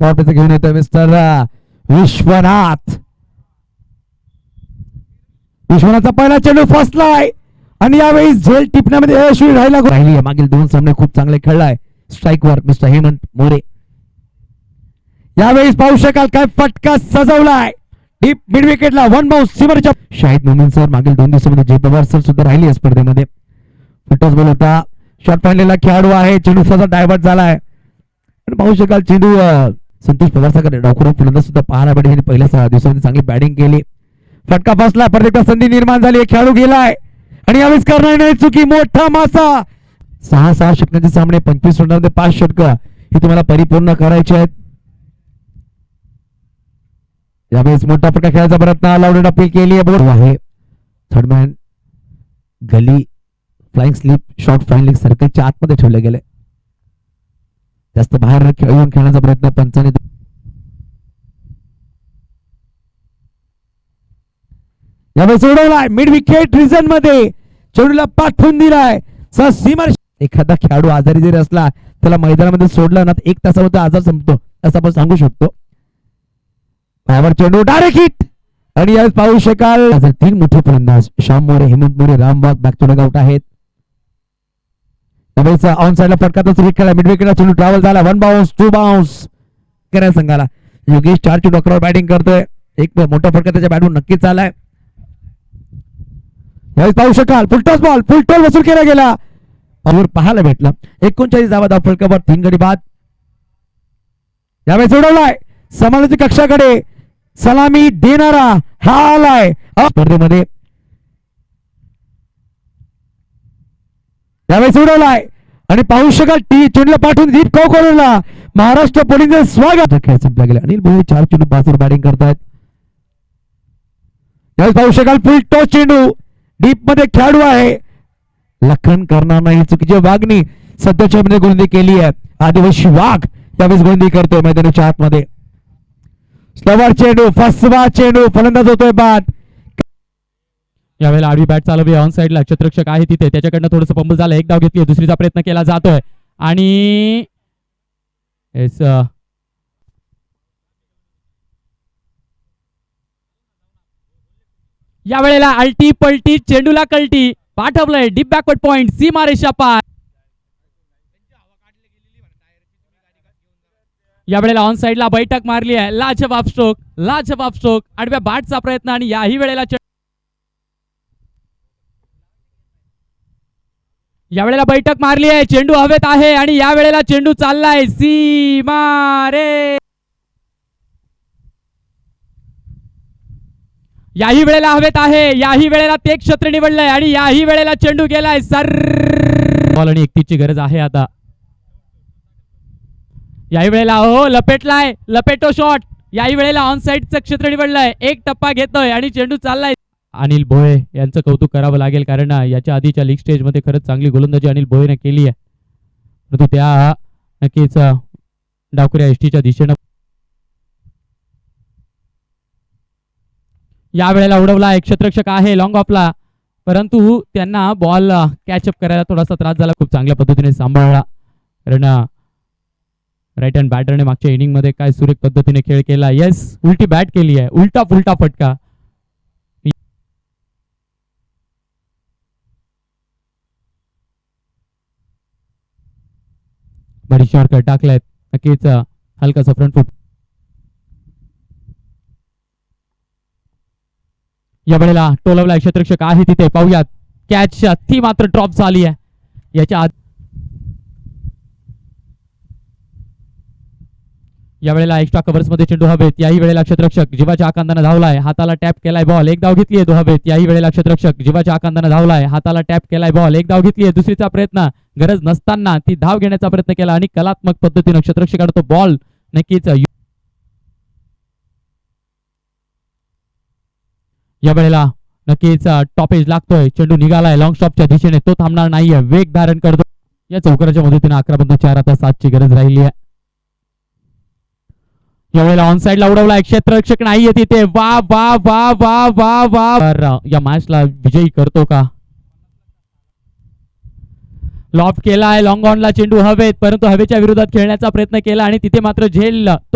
Ball घेऊन येतोय mister Vishwanath. विश्वनाथचा पहिला चेंडू फसलाय आणि यावेळी झेल टिपण्यामध्ये यशस्वी राहिली. मागील 2 सामने खूप चांगले खेळलाय स्ट्राईकवर मिस्टर हेमंत मोरे. यावेळी पाहू शकाल काय फटका सजवलाय डीप मिड विकेटला. 1 बाउन्स सीमरच्या. शाहिद मोमीन सर मागील 2 दिवसामध्ये जय पवार सर सुद्धा राहिली या स्पर्धेमध्ये. फुटॉस बॉल होता. शॉट पाडलेला खेळाडू आहे. चेंडू स्वतः डायव्हर्ट झालाय. पाहू शकाल चेंडू संतोष पवार सारखा डावखुरा फलंदाज सुद्धा पाहायला भेटेल. पहिल्या दिवसामध्ये चांगली बॅटिंग केली. फटका फसला. परत एकदा संधी निर्माण झाली. खेळाडू गेलाय आणि यावेळेस करणार नाही चुकी. मोठा मासा. 6 षटकांचे सामने 25 रनांमध्ये 5 षटकं ही तुम्हाला परिपूर्ण करायची आहेत. यावेळेस मोठा फटका खेळायचा प्रयत्न. लावलेट अपील केली आहे. Third man gully flying slip short fine leg सर्कलच्या आतमध्ये ठेवले गेले. जास्त बाहेर खेळण्याचा प्रयत्न पंचाने. यावेळेस सोडवलाय मिड विकेट रिजन मध्ये. चेंडूला पाठवून दिलाय. सीमर. एखादा खेळाडू आजारी जरी असला त्याला मैदानामध्ये सोडला ना 1 तासामध्ये आजार संपतो असं आपण सांगू शकतो. पायावर चेंडू डायरेक्ट हिट. आणि यावेळेस पाहू शकाल 3 मोठे फलंदाज Shyam More Hemant More Rambagh back to dugout आहेत. यावेळेस ऑन साइडला फटकाचा विकेट मिड विकेटला चेंडू ट्रॅव्हल झाला. 1 बाउन्स 2 बाउन्स करायला संघाला. योगेश 4 चेंडू 11 बॅटिंग करतोय. एक मोठा फटका त्याच्या बॅटवर नक्कीच आलाय. यावेळेस पाहू शकाल फुलटॉस बॉल फुलटॉस वसूल केला गेला. पाहायला भेटला. 39 धावा धाव फलकावर 3 गडी बाद. यावेळेस उडवलाय समानाची कक्षाकडे. सलामी देणारा हा आलाय स्पर्धेमध्ये. यावेळेस उडवलाय आणि पाहू शकाल चेंडूला पाठवून दीप कॉर्नरला. महाराष्ट्र पोलिसांचे स्वागत. खेळ संपला गेला. अनिल भोये 4 चेंडू 5 बॅटिंग करतायत. यावेळेस पाहू शकाल फुल टॉस चेंडू डीप मध्ये खेळाडू आहे. लखन करणार नाही चुकीची वागणी सध्याच्या मध्ये गोलंदाजी केली आहे. आदिवासी वाघ यावेळेस गोलंदाजी करतोय मैदानाच्या आतमध्ये. स्लोवर चेंडू फसवा चेंडू फलंदाज होतोय बाद. यावेळेला आडवी बॅट चालवली ऑन साइडला. क्षेत्ररक्षक आहे तिथे त्याच्याकडनं थोडंसं पंबल झालं. एक धाव घेतली. दुसरीचा प्रयत्न केला जातोय आणि यावेळेला अल्टी पलटी चेंडूला कल्टी पाठवलंय डीप बॅकवर्ड पॉइंट सीमारेषा पार. यावेळेला ऑन साइडला बैठक मारली आहे. लाजवाब स्ट्रोक आडव्या बॅटचा प्रयत्न आणि याही वेळेला यावेळेला बैठक मारली आहे. चेंडू हवेत आहे आणि या वेळेला चेंडू चाललाय सीमारे. याही वेळेला हवेत आहे. याही वेळेला ते क्षेत्र निवडलंय आणि याही वेळेला चेंडू गेलाय सर. बॉल आणि 31 ची गरज आहे आता. याही वेळेला हो लपेटलाय लपेटो शॉट. याही वेळेला ऑन साइडचं क्षेत्र निवडलंय. एक टप्पा घेतोय आणि चेंडू चाललाय. अनिल भोये यांचं कौतुक करावं लागेल कारण याच्या आधीच्या लीग स्टेज मध्ये खरंच चांगली गोलंदाजी अनिल भोयेने केली आहे. परंतु त्या नक्कीच डावखुऱ्या एसटीच्या दिशेनं या वेळेला उडवला. एक क्षेत्ररक्षक आहे लॉंग ऑफला परंतु त्यांना बॉल कॅचअप करायला थोडासा त्रास झाला. खूप चांगल्या पद्धतीने सांभाळला कारण राईट हँड बॅटरने मागच्या इनिंग मध्ये काय सुरेख पद्धतीने खेळ केला. येस उलटी बॅट केली आहे. उलटा फुलटा फटका. बरी शॉर्टकट टाकलाय नक्कीच हलकासा फ्रंट फुट. या वेळेला टोलवला क्षेत्ररक्षक आहे तिथे पाहूयात. कॅच ती मात्र ड्रॉप झाली आहे. याच्या या वेळेला एक्स्ट्रा कव्हर्स मध्ये चेंडू हवेत. याही वेळेला क्षेत्ररक्षक जीवाच्या आकांताने धावलाय. हाताला टॅप केलाय बॉल. एक धाव घेतलीये. तो हवेत. याही वेळेला क्षेत्ररक्षक जीवाच्या आकांताने धावलाय. हाताला टॅप केलाय बॉल. एक धाव घेतलीये. दुसरीचा प्रयत्न गरज नसताना ती धाव घेण्याचा प्रयत्न केला आणि कलात्मक पद्धतीने क्षेत्ररक्षकाने तो बॉल नक्कीच. या वेळेला नक्कीच टॉपेज लागतोय. चेंडू निघालाय लॉंग स्टॉपच्या दिशेने. तो थांबणार नाहीये. वेग धारण करतो. या चौकाराच्या मदतीने 11-4 आता 7 ची गरज राहिली आहे. यावेळेला ऑन साइडला उडवला. क्षेत्ररक्षक नाहीये तिथे. वा वा वा वा वा वा. या मॅचला विजयी करतो का. लॉफ्ट केलाय. लॉंग ऑनला चेंडू हवेत परंतु हवेच्या विरोधात खेळण्याचा प्रयत्न केला आणि तिथे मात्र झेल